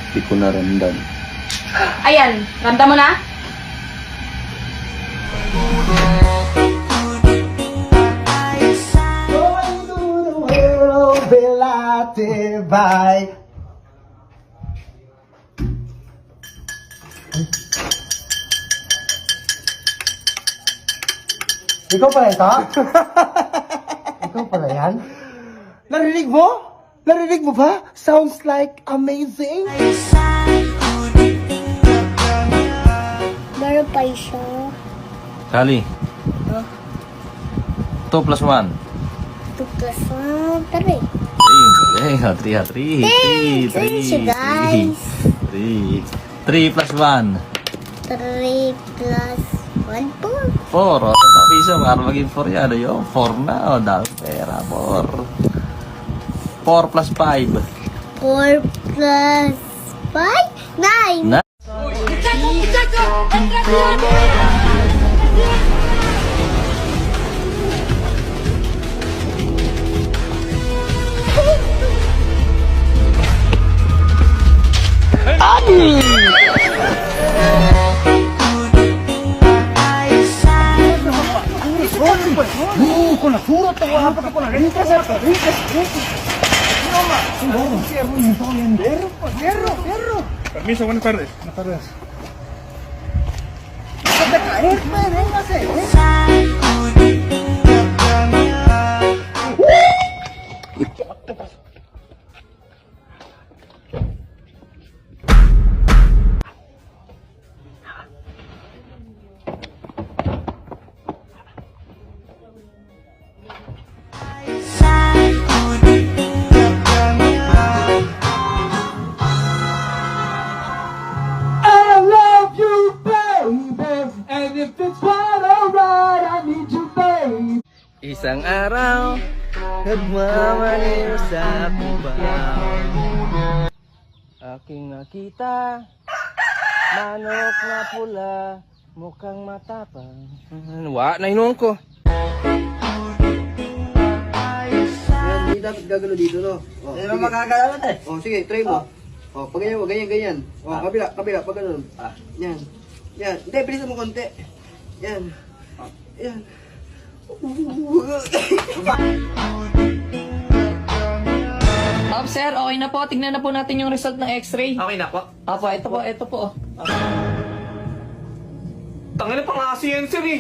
Hindi ko naramdam. Ayan, ramdam mo na? Bye. Ikaw pala ito? Ikaw pala yan? Narinig mo? Narinig mo ba? Sounds like amazing. Meron pa isa. Sally. 2 plus 1. 2 plus 1, 3. 3. Siya, guys. 3 plus 1. 3 plus 1, 4. 4. O, piso, para maging 4 yan. Ayun, 4 na. O, dahil pera. 4. 4 plus 5. 4 plus 5, 9. Na. Permiso, buenas tardes. Buenas tardes. I love you, baby. And if it's quite alright, I need you, baby. Isang araw, nagmamaliw sa pubaw. Aking nakita, manok na pula, mukhang matapang. Wa, nainuan ko. Hindi dapat gagano dito, no? Oh, sige. Makakalaman tayo. Oh, sige, try mo. Oh, pag ganyan mo, ganyan. Oh, kabila, pag ganun. Yan. Yan. Hindi, bilisan mo konti. Yan. Yan. Sir, okay na po. Tignan na po natin yung result ng x-ray. Okay na po. Apo, ito po. Tangina pang asi yan, sir eh.